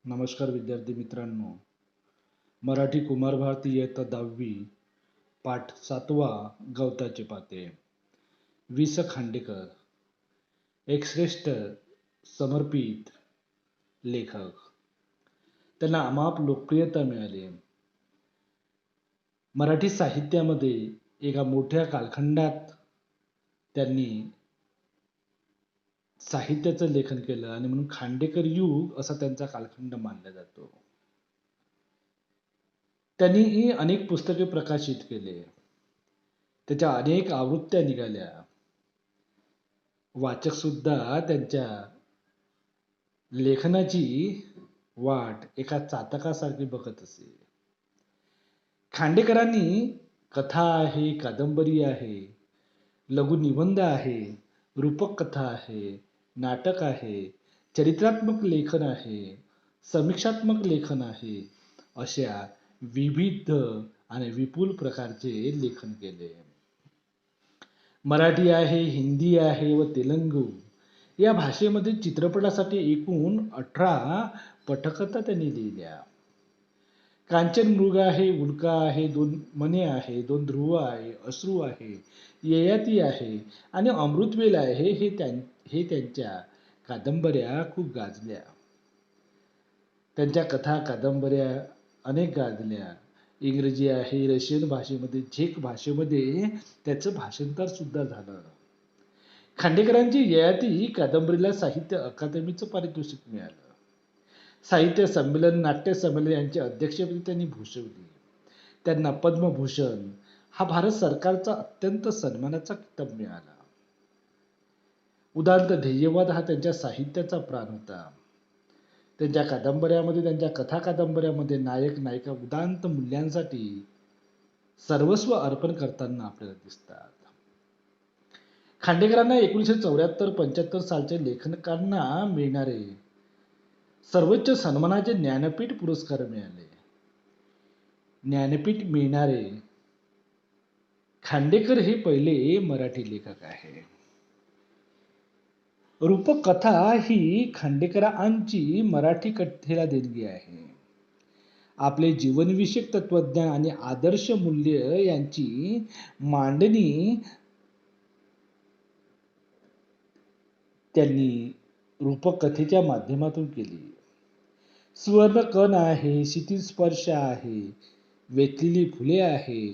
नमस्कार विद्यार्थी मित्रांनो. मराठी कुमार भारती इयत्ता 10वी पाठ 7वा गवताचे पाते. वि. स. खांडेकर. एक श्रेष्ठ समर्पित लेखक. त्यांना अमाप लोकप्रियता मिळाली. मराठी साहित्यामध्ये एका मोठ्या कालखंडात त्यांनी साहित्याचं लेखन केलं आणि म्हणून खांडेकर युग असा त्यांचा कालखंड मानला जातो. त्यांनी अनेक पुस्तके प्रकाशित केले. त्याच्या अनेक आवृत्त्या निघाल्या. वाचक सुद्धा त्यांच्या लेखनाची वाट एका चातकासारखी बघत असे. खांडेकरांनी कथा आहे, कादंबरी आहे, लघुनिबंध आहे, रूपक कथा आहे, नाटक आहे, चरित्रात्मक लेखन आहे, समीक्षात्मक लेखन आहे, अशा विविध आणि विपुल प्रकारचे लेखन केले. मराठी आहे, हिंदी आहे व तेलुगू या भाषेमध्ये चित्रपटासाठी एकूण 18 पटकथा त्यांनी लिहिल्या. कांचन मृग आहे, उल्का आहे, 2 मने आहे, 2 ध्रुव आहे, अश्रू आहे, ययाती आहे आणि अमृतवेल आहे हे त्यांच्या कादंबऱ्या खूप गाजल्या. त्यांच्या कथा कादंबऱ्या अनेक गाजल्या. इंग्रजी आहे, रशियन भाषेमध्ये, झेक भाषेमध्ये त्याचं भाषांतर सुद्धा झालं. खांडेकरांची ययाती कादंबरीला साहित्य अकादमीचं पारितोषिक मिळालं. साहित्य संमेलन, नाट्य संमेलन यांची अध्यक्षपदी त्यांनी भूषवली. त्यांना पद्मभूषण हा भारत सरकारचा अत्यंत सन्मानाचा किताब मिळाला. उदात्त ध्येयवाद हा त्यांच्या साहित्याचा प्राण होता. त्यांच्या कादंबऱ्यामध्ये, त्यांच्या कथा कादंबऱ्यामध्ये नायक नायिका उदात्त मूल्यांसाठी सर्वस्व अर्पण करताना आपल्याला दिसतात. खांडेकरांना 1974-75 सालच्या लेखकांना मिळणारे सर्वोच्च सन्मानाचे ज्ञानपीठ पुरस्कार मिळाले. ज्ञानपीठ मिळणारे खांडेकर हे पहिले मराठी लेखक आहे. रूपक कथा ही खांडेकरांची मराठी कथेला देणगी आहे. आपले जीवनविषयक तत्वज्ञान आणि आदर्श मूल्य यांची मांडणी त्यांनी रूपक कथेच्या माध्यमातून केली. सुवर्णकण आहे, क्षितिस्पर्श आहे, वेचलेली फुले आहे,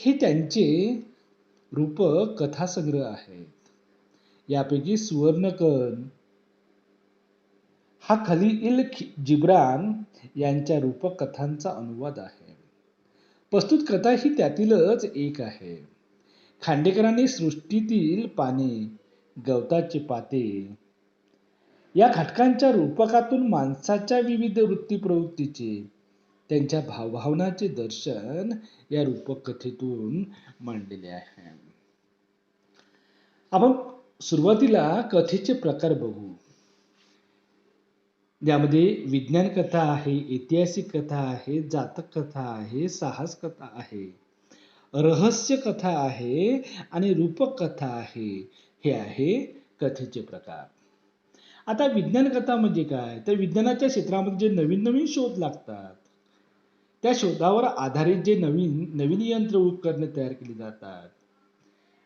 हे त्यांचे रूपक कथासंग्रह आहेत. यापैकी सुवर्णकण हा खलील जिब्रान यांच्या रूपक कथांचा अनुवाद आहे. प्रस्तुत कथा ही त्यातीलच एक आहे. खांडेकरांनी सृष्टीतील पाने, गवताचे पाते या घटकांच्या रूपकातून माणसाच्या विविध वृत्ती प्रवृत्तीचे, त्यांच्या भावभावनाचे दर्शन या रूपक कथेतून मांडलेले आहे. आपण सुरुवातीला कथेचे प्रकार बघू. यामध्ये विज्ञान कथा आहे, ऐतिहासिक कथा आहे, जातक कथा आहे, साहस कथा आहे, रहस्य कथा आहे आणि रूपक कथा आहे. हे आहे कथेचे प्रकार. आता विज्ञान कथा म्हणजे काय? तर विज्ञानाच्या क्षेत्रामध्ये जे नवीन नवीन शोध लागतात, त्या शोधावर आधारित जे नवीन यंत्र उपकरणे तयार केली जातात,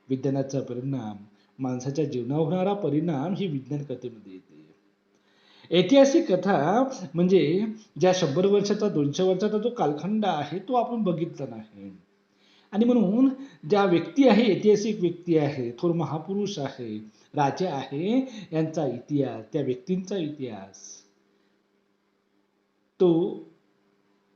विज्ञानाचा परिणाम, माणसाच्या जीवनावर होणारा परिणाम ही विज्ञान कथेमध्ये येते. ऐतिहासिक कथा म्हणजे ज्या 100 वर्षाचा 200 वर्षाचा जो कालखंड आहे तो आपण बघितला नाही, आणि म्हणून ज्या व्यक्ती आहे, ऐतिहासिक व्यक्ती आहे, थोर महापुरुष आहे, राजे आहे, यांचा इतिहास, त्या व्यक्तींचा इतिहास, तो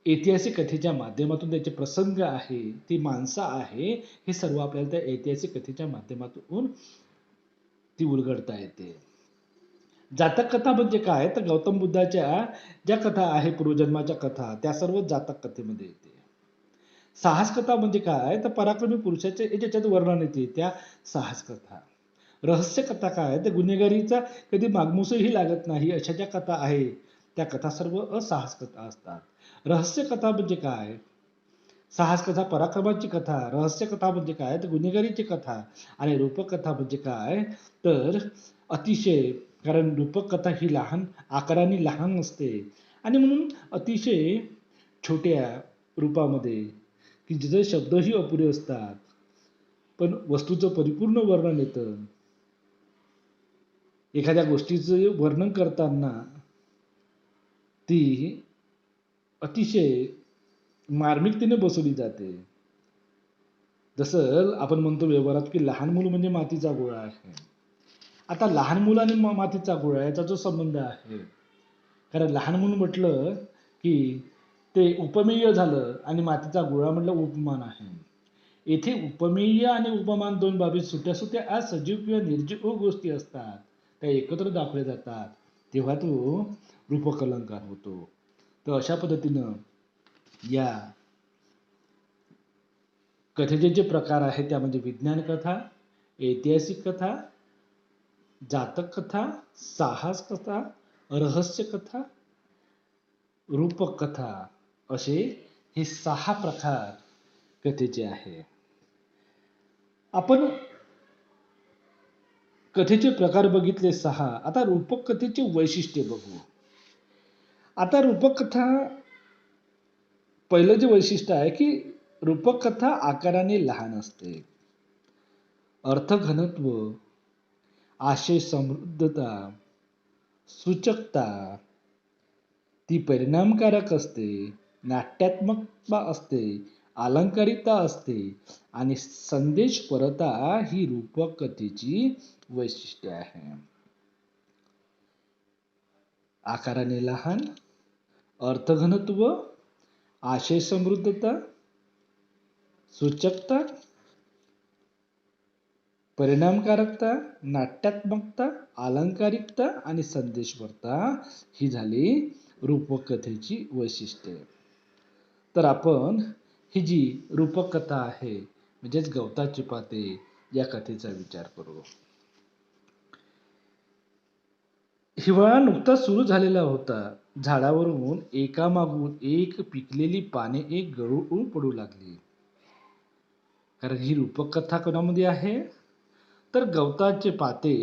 ऐतिहासिक कथेच्या माध्यमातून, त्याचे प्रसंग आहे, ती माणसं आहे, हे सर्व आपल्याला त्या ऐतिहासिक कथेच्या माध्यमातून ती उलगडता येते. जातक कथा म्हणजे काय? तर गौतम बुद्धाच्या ज्या कथा आहे, पूर्वजन्माच्या कथा, त्या सर्व जातक कथेमध्ये येते. साहस कथा म्हणजे काय? तर पराक्रमी पुरुषाचे ज्याच्यात वर्णन येते, त्या साहस कथा. रहस्य कथा काय? तर गुन्हेगारीचा कधी मागमूसही लागत नाही अशा ज्या कथा आहे, त्या कथा सर्व असाहस कथा असतात. रहस्य कथा म्हणजे काय? साहस कथा पराक्रमाची कथा, रहस्य कथा म्हणजे काय? तर गुन्हेगारीची कथा, आणि रूपक कथा म्हणजे काय? तर अतिशय, कारण रूपक कथा ही लहान आकाराने लहान असते आणि म्हणून अतिशय छोट्या रूपामध्ये की जिथे शब्दही अपुरे असतात पण वस्तूचं परिपूर्ण वर्णन येतं. एखाद्या गोष्टीचं वर्णन करताना ती अतिशय मार्मिकतेने बसवली जाते. जसं आपण म्हणतो व्यवहारात की लहान मूल म्हणजे मातीचा गोळा आहे. आता लहान मूल आणि मातीचा गोळा याचा जो संबंध आहे, कारण लहान मूल म्हटलं की ते उपमेय झालं आणि मातीचा गोळा म्हटलं उपमान आहे. येथे उपमेय आणि उपमान दोन बाबी सुट्या सुट्या आज सजीव किंवा निर्जीव गोष्टी असतात त्या एकत्र दाखवल्या जातात तेव्हा तो रूपक अलंकार होतो. तर अशा पद्धतीनं या कथेचे जे प्रकार आहेत त्यामध्ये विज्ञान कथा, ऐतिहासिक कथा, जातक कथा, साहस कथा, रहस्य कथा, रूपक कथा असे हे 6 प्रकार कथेचे आहे. आपण कथेचे प्रकार बघितले 6. आता रूपक कथेचे वैशिष्ट्य बघू. आता रूपक कथा पहिलं जे वैशिष्ट्य आहे की रूपक कथा आकाराने लहान असते. अर्थघनत्व, आशय समृद्धता, सूचकता, ती परिणामकारक असते, नाट्यात्मकता असते, अलंकारिकता असते आणि संदेशपरता ही रूपक कथेची वैशिष्ट्ये आहे. आकाराने लहान, अर्थघनत्व, आशय समृद्धता, सूचकता, परिणामकारकता, नाट्यात्मकता, अलंकारिकता आणि संदेशपरता ही झाली रूपक कथेची वैशिष्ट्ये. तर आपण ही जी रूपक कथा आहे म्हणजेच गवताची पाते या कथेचा विचार करू. हिवाळा नुकताच सुरू झालेला होता. झाडावरून एकामागून एक पिकलेली पाने एक गळून पडू लागली. कारण ही रूपक कथा कोणामध्ये आहे तर गवताचे पाते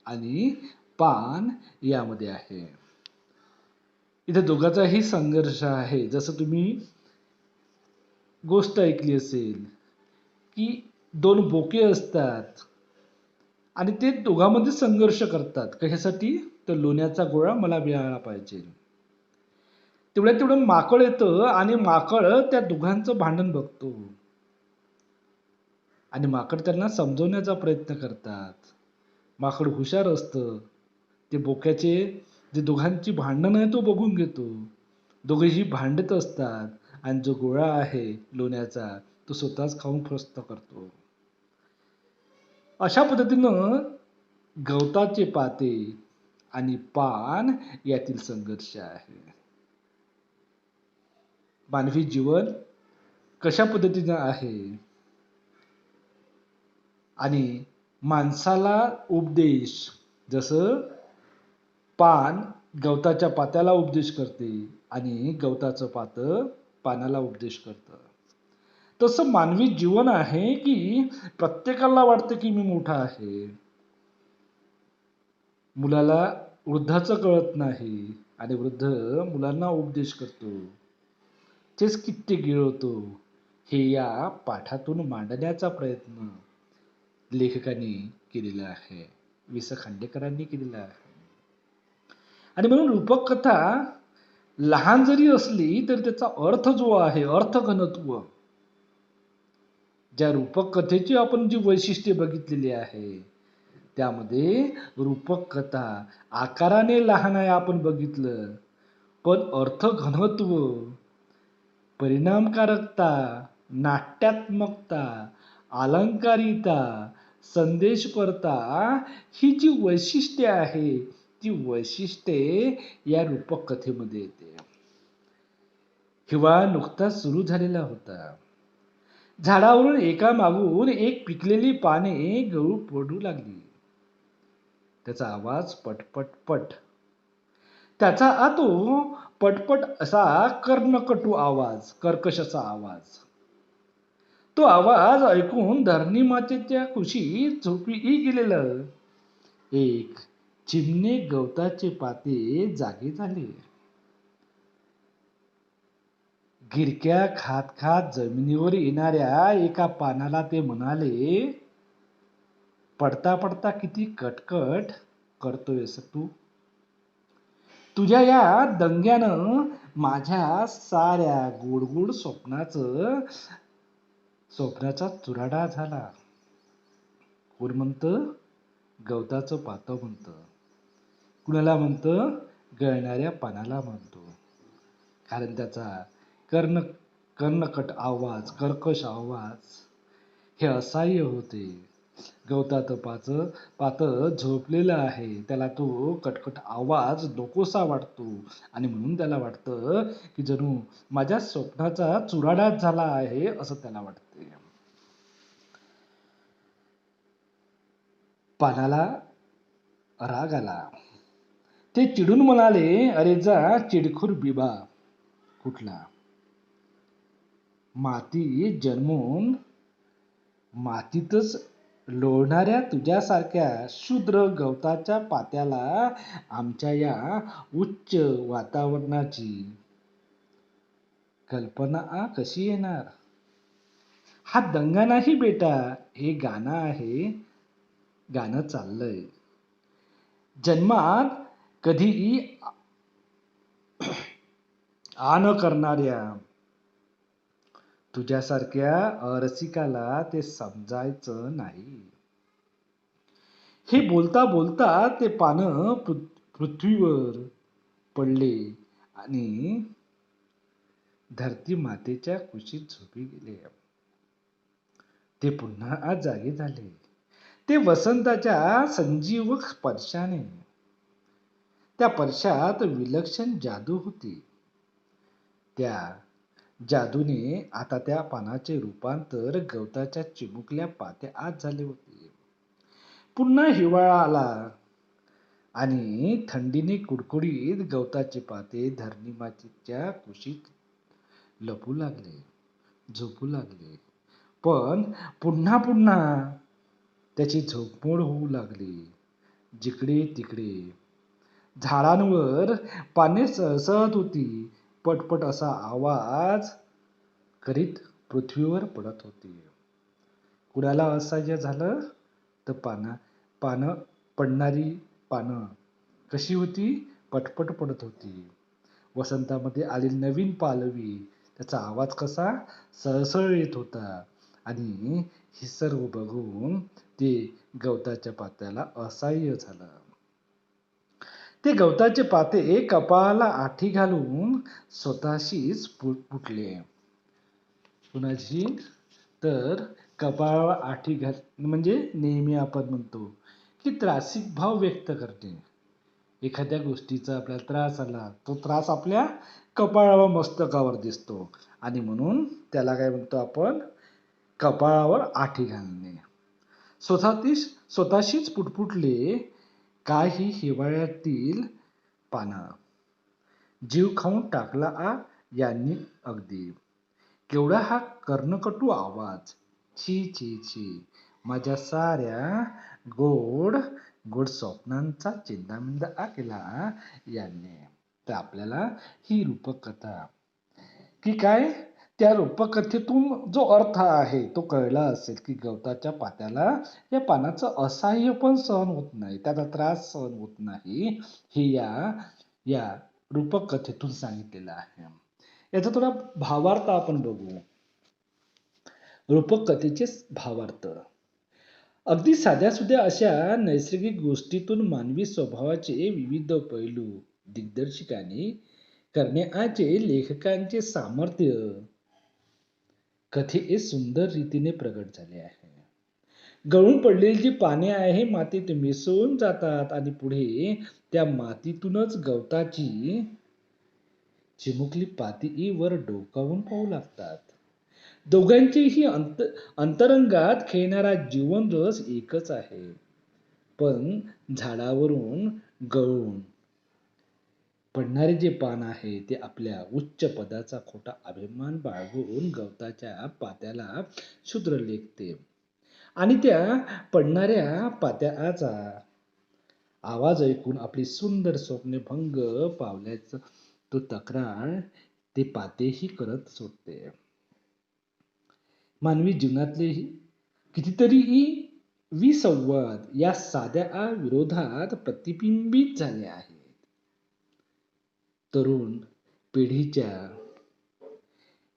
आणि पान यामध्ये आहे. इथे दोघांचाही संघर्ष आहे. जसं तुम्ही गोष्ट ऐकली असेल की 2 बोके असतात आणि ते दोघांमध्ये संघर्ष करतात. कशासाठी तर लोण्याचा गोळा मला मिळाला पाहिजे. तेवढं माकड येतं आणि माकड त्या दोघांचं भांडण बघतो आणि माकड त्यांना समजवण्याचा प्रयत्न करतात. माकड हुशार असतं. ते बोक्याचे जे दोघांची भांडण आहे तो बघून घेतो. दोघेही भांडत असतात आणि जो गोळा आहे लोण्याचा तो स्वतःच खाऊन फस्त करतो. अशा पद्धतीनं गवताचे पाते आणि पान यातील संघर्ष आहे. मानवी जीवन कशा पद्धतीनं आहे आणि माणसाला उपदेश जसं पान गवताच्या पात्याला उपदेश करते आणि गवताचं पातं पानाला उपदेश करतं. तसं मानवी जीवन आहे की प्रत्येकाला वाटतं की मी मोठा आहे. मुलाला वृद्धाचं कळत नाही आणि वृद्ध मुलांना उपदेश करतो. तेच किती गिळवतो हे या पाठातून मांडण्याचा प्रयत्न लेखकांनी केलेला आहे. वि. स. खांडेकरांनी केलेला आहे. आणि म्हणून रूपक कथा लहान जरी असली तरी त्याचा अर्थ जो आहे अर्थघनत्व ज्या रूपक कथेची आपण जी वैशिष्ट्ये बघितलेली आहे त्यामध्ये रूपक कथा आकाराने लहान आहे आपण बघितलं पण अर्थघनत्व, परिणामकारकता, नाट्यात्मकता, अलंकारिता, संदेशपरता ही जी वैशिष्ट्ये आहे ती वैशिष्ट्ये या रूपक कथेमध्ये येते. हिवाळा नुकताच सुरू झालेला होता. झाडावरून एका मागून एक पिकलेली पाने गळू पडू लागली. त्याचा आवाज पटपटपट. त्याचा आतो पटपट असा कर्णकटू आवाज, कर्कश असा आवाज. तो आवाज ऐकून धरणी मातेच्या कुशीत झोपी गेलेलं एक चिमणे गवताचे पाते जागे झाले. गिरक्या खात खात जमिनीवर येणाऱ्या एका पानाला ते म्हणाले, पडता पडता किती कटकट करतोयस तू. तुझ्या या दंग्यानं माझ्या साऱ्या गोड स्वप्नाचा चुराडा झाला. कोण म्हणतं? गवताचं पातं म्हणतं. कुणाला म्हणतं? गळणाऱ्या पानाला म्हणतो. कारण त्याचा कर्ण कर्णकट आवाज, कर्कश आवाज हे असह्य होते. गवतात पातं झोपलेलं आहे. त्याला तो कटकट आवाज नकोसा वाटतो आणि म्हणून त्याला वाटतं की जणू माझ्या स्वप्नाचा चुराडाच झाला आहे असं त्याला वाटते. पानाला राग आला. ते चिडून म्हणाले, अरे जा चिडखोर बिबा कुठला. माती जन्मून मातीतच लोळणाऱ्या तुझ्यासारख्या शूद्र गवताच्या पात्याला आमच्या या उच्च वातावरणाची कल्पना कशी येणार. हा दंगा नाही बेटा, हे गाणं आहे. गाणं चाललंय. जन्मात कधीही न करणाऱ्या तुझ्यासारख्या अरसिकाला ते समजायचं नाही. हे बोलता बोलता ते पानं पृथ्वीवर पडले आणि धरती मातेच्या कुशीत झोपी गेले. ते पुन्हा आज जागे झाले. ते वसंताच्या संजीवक स्पर्शाने. त्या स्पर्शात विलक्षण जादू होती. त्या जादूने आता त्या पानाचे रूपांतर गवताच्या चिमुकल्या पात्यात झाले होते. पुन्हा हिवाळा आला आणि थंडीने कुडकुडीत गवताचे पाते धरणी मातेच्या कुशीत लपू लागले, झोपू लागले. पण पुन्हा पुन्हा त्याची झोपमोड होऊ लागली. जिकडे तिकडे झाडांवर पाने सळसळत होती. पटपट असा आवाज करीत पृथ्वीवर पडत होती. कुणाला असह्य झालं तर पानं पडणारी पानं कशी होती? पटपट पडत होती. वसंतामध्ये आलेली नवीन पालवी, त्याचा आवाज कसा सळसळ येत होता. आणि हे सर्व बघून ते गवताच्या पात्याला असह्य झालं. ते गवताचे पाते कपाळाला आठी घालून स्वतःशीच फुटले. कुणाची? तर कपाळावर आठी घाल म्हणजे नेहमी आपण म्हणतो की त्रासिक भाव व्यक्त करते. एखाद्या गोष्टीचा आपल्याला त्रास आला, तो त्रास आपल्या कपाळावर मस्तकावर दिसतो आणि म्हणून त्याला काय म्हणतो आपण? कपाळावर आठी घालणे. स्वतःशीच पुटपुटले, काय ही हिवाळ्यातील पानं. जीव खाऊन टाकला यांनी अगदी. केवढा हा कर्णकटू आवाज. छी छी छी. माझ्या साऱ्या गोड गोड स्वप्नांचा चिंदामिंदा केला यांनी. तर आपल्याला ही रूपक कथा की काय, त्या रूपकथेतून जो अर्थ आहे तो कळला असेल की गवताच्या पात्याला या पानाचं असह्य पण सहन होत नाही, त्याचा त्रास सहन होत नाही, हे या रूपक कथेतून सांगितलेलं आहे. याचा थोडा भावार्थ आपण बघू. रूपक कथेचे भावार्थ. अगदी साध्यासुध्या अशा नैसर्गिक गोष्टीतून मानवी स्वभावाचे विविध पैलू दिग्दर्शकाने करण्याचे लेखकांचे सामर्थ्य कथेत सुंदर रीतीने प्रगट झाले आहे. गळून पडलेली जी पाने आहे मातीत मिसळून जातात आणि पुढे त्या मातीतूनच गवताची चिमुकली पाती वर डोकावून पाहू लागतात. दोघांचेही अंतरंगात खेळणारा जीवनरस एकच आहे. पण झाडावरून गळून पडणारे जे पान आहे ते आपल्या उच्च पदाचा खोटा अभिमान बाळगून गवताच्या पात्याला शूद्र लेखते आणि त्या पडणाऱ्या पात्याचा आवाज ऐकून आपली सुंदर स्वप्ने भंग पावल्याचं तो तक्रार ते पातेही करत सोडते. मानवी जीवनातलेही कितीतरी विसंवाद या साध्या विरोधात प्रतिबिंबित झाले आहेत. तरुण पिढीच्या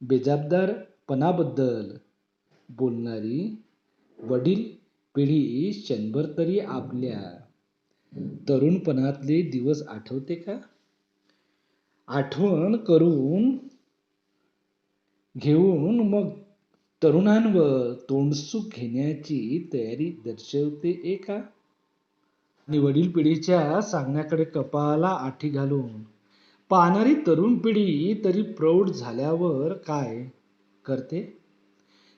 बेजबाबदारपणाबद्दल बोलणारी वडील पिढी क्षणभर तरी आपल्या तरुणपणातले दिवस आठवते का? आठवण करून घेऊन मग तरुणांवर तोंडसुख घेण्याची तयारी दर्शवते का? आणि वडील पिढीच्या सांगण्याकडे कपाळाला आठी घालून पाहणारी तरुण पिढी तरी प्रौढ झाल्यावर काय करते?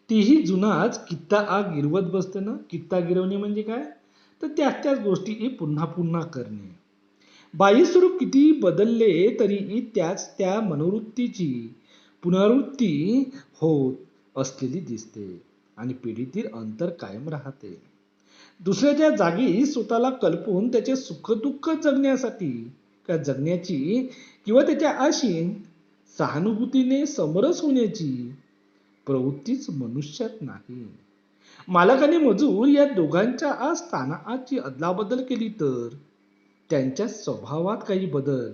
तीही जुनाच कित्ता गिरवत बसते ना. कित्ता गिरवणे म्हणजे काय? तर त्याच गोष्टी पुन्हा पुन्हा करणे. बाह्य स्वरूप किती बदलले तरी त्याच त्या मनोवृत्तीची पुनरावृत्ती होत असलेली दिसते आणि पिढीतील अंतर कायम राहते. दुसऱ्याच्या जागी स्वतःला कल्पून त्याचे सुखदुःख जगण्याची किंवा त्याच्या आशी सहानुभूतीने समरस होण्याची प्रवृत्तीच मनुष्यात नाही. मालक आणि मजूर या दोघांच्या स्थानाची अदलाबदल केली तर त्यांच्या स्वभावात काही बदल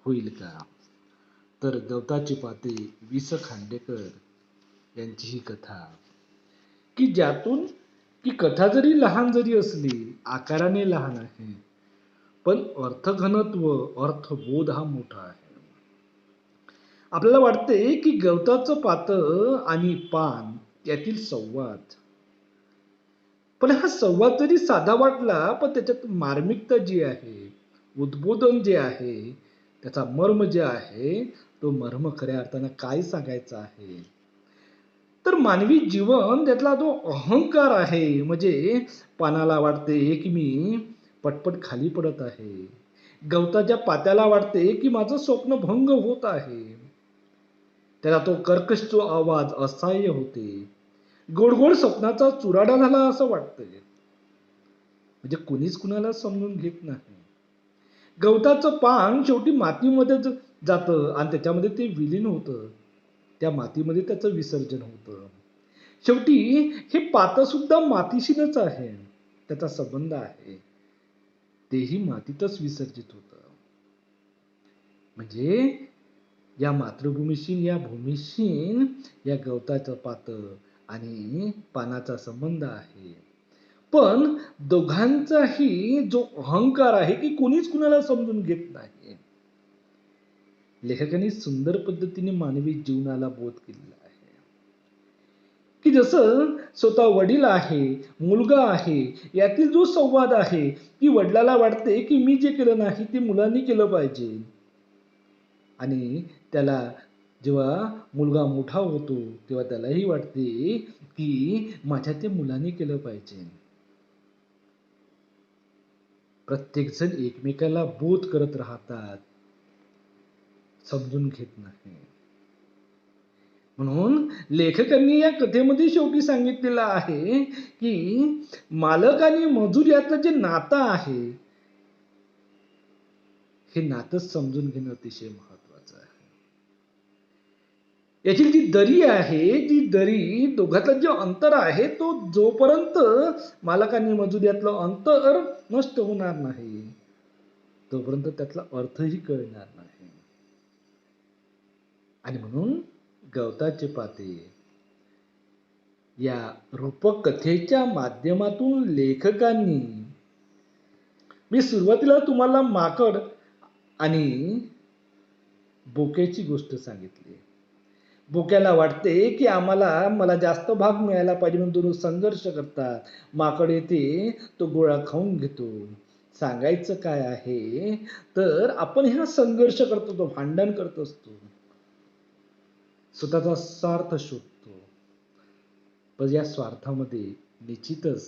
होईल का? तर गवताचे पाते वि. स. खांडेकर यांची ही कथा की कथा जरी लहान जरी असली, आकाराने लहान आहे, पण अर्थघनत्व अर्थबोध हा मोठा आहे. आपल्याला वाटते की गवताचं पातं आणि पान यातील संवाद, पण हा संवाद जरी साधा वाटला पण त्याच्यात मार्मिकता जी आहे, उद्बोधन जे आहे, त्याचा मर्म जे आहे, तो मर्म खऱ्या अर्थानं काय सांगायचा आहे, तर मानवी जीवन त्यातला जो अहंकार आहे, म्हणजे पानाला वाटते की मी पटपट खाली पडत आहे, गवताच्या पात्याला वाटते की माझं स्वप्न भंग होत आहे, त्याला तो कर्कश जो आवाज असह्य होते, गोड गोड स्वप्नाचा चुराडा झाला असं वाटतंय. म्हणजे कुणीच कुणाला समजून घेत नाही. गवताचं पान शेवटी मातीमध्ये जातं आणि त्याच्यामध्ये ते विलीन होतं. त्या मातीमध्ये त्याचं विसर्जन होतं. शेवटी हे पातं सुद्धा मातीशीच आहे, त्याचा संबंध आहे, तेही मातीतच विसर्जित होतं. म्हणजे या मातृभूमीशी या भूमीशी या गवताचं पातं आणि पानाचा संबंध आहे. पण दोघांचाही जो अहंकार आहे की कोणीच कुणाला समजून घेत नाही. लेखकांनी सुंदर पद्धतीने मानवी जीवनाला बोध केलेला आहे की जसं स्वतः वडील आहे, मुलगा आहे, यातील जो संवाद आहे की वडिलाला वाटते की मी जे केलं नाही ते मुलांनी केलं पाहिजे, आणि त्याला जेव्हा मुलगा मोठा होतो तेव्हा त्यालाही वाटते की माझ्या ते मुलांनी केलं पाहिजे. प्रत्येक जण एकमेकाला बोध करत राहतात, समजून घेत नाही. म्हणून लेखकांनी या कथेमध्ये शेवटी सांगितलेलं आहे की मालक आणि मजूर यातलं जे नातं आहे, हे नातं समजून घेणं अतिशय महत्वाचं आहे. याची जी दरी आहे, ती दरी दोघातलं जे अंतर आहे, तो जोपर्यंत मालक आणि मजूर यातलं अंतर नष्ट होणार नाही तोपर्यंत त्यातला अर्थही कळणार नाही. आणि म्हणून गवताचे पाते या रूपक कथेच्या माध्यमातून लेखकांनी, मी सुरुवातीला तुम्हाला माकड आणि बोक्याची गोष्ट सांगितली. बोक्याला वाटते की मला जास्त भाग मिळायला पाहिजे म्हणून दोन संघर्ष करतात. माकड येते, तो गोळा खाऊन घेतो. सांगायचं काय आहे तर आपण हा संघर्ष करतो, तो भांडण करत असतो, स्वतःचा स्वार्थ शोधतो, पण या स्वार्थामध्ये निश्चितच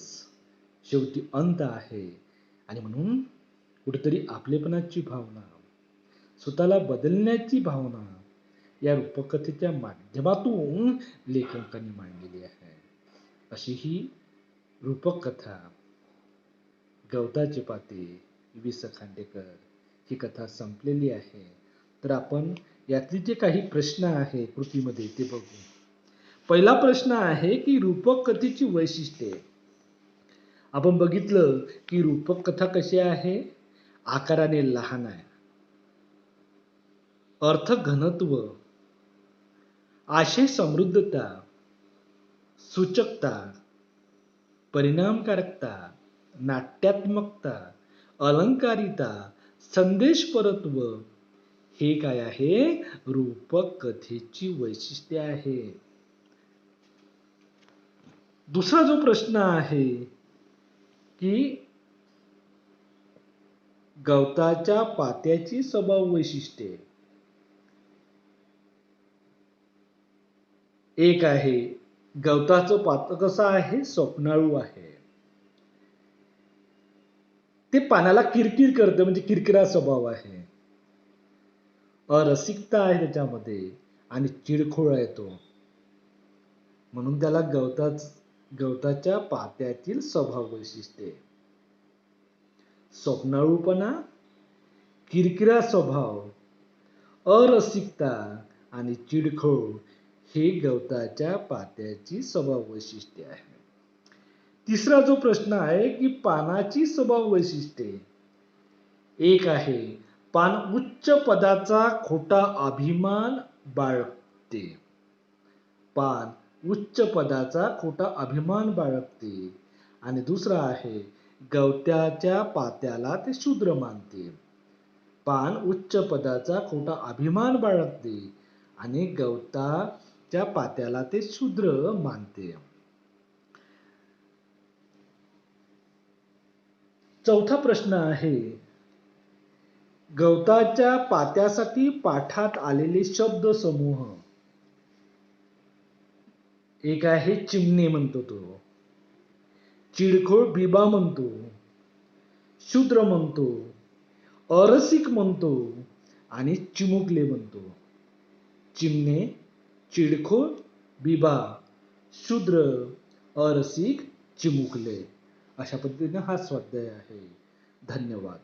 शेवटी अंत आहे. आणि म्हणून कुठेतरी आपलेपणाची भावना, स्वतःला बदलण्याची भावना या रूपकथेच्या माध्यमातून लेखकांनी मांडलेली आहे. अशी ही रूपक कथा गवताचे पाते वि. स. खांडेकर ही कथा संपलेली आहे. तर आपण यातले जे काही प्रश्न आहे कृतीमध्ये ते बघू. पहिला प्रश्न आहे की रूपक कथेची वैशिष्ट्ये. आपण बघितलं की रूपक कथा कशी आहे? आकाराने लहान आहे, अर्थ घनत्व, आशय समृद्धता, सूचकता, परिणामकारकता, नाट्यात्मकता, अलंकारिता, संदेशपरत्व हे काय आहे? रूपक कथेची वैशिष्ट्ये आहे. दुसरा जो प्रश्न आहे की गवताच्या पात्याची स्वभाव वैशिष्ट्ये. एक आहे गवताचं पात कसं आहे? स्वप्नाळू आहे. ते पानाला किरकिर करतं, म्हणजे किरकिरा स्वभाव आहे. अरसिकता आहे त्याच्यामध्ये आणि चिडखोळ आहे तो, म्हणून त्याला गवताच्या पात्यातील स्वभाव वैशिष्ट्ये. स्वप्नाळूपणा, किरकिरा स्वभाव, अरसिकता आणि चिडखोळ हे गवताच्या पात्याची स्वभाव वैशिष्ट्ये आहे. तिसरा जो प्रश्न आहे की पानाची स्वभाव वैशिष्ट्ये. एक आहे पान उच्च पदाचा खोटा अभिमान बाळगते. पान उच्च पदाचा खोटा अभिमान बाळगते. आणि दुसरा आहे गवताच्या पात्याला ते शूद्र मानते. पान उच्च पदाचा खोटा अभिमान बाळगते आणि गवताच्या पात्याला ते शूद्र मानते. चौथा प्रश्न आहे गवताच्या पात्यासाठी पाठात आलेले शब्द समूह. एक आहे चिमणे म्हणतो तो, चिडखोळ बिबा म्हणतो, शूद्र म्हणतो, अरसिक म्हणतो आणि चिमुकले म्हणतो. चिमणे, चिडखोळ, बिबा, शूद्र, अरसिक, चिमुकले अशा पद्धतीने हा स्वाध्याय आहे. धन्यवाद.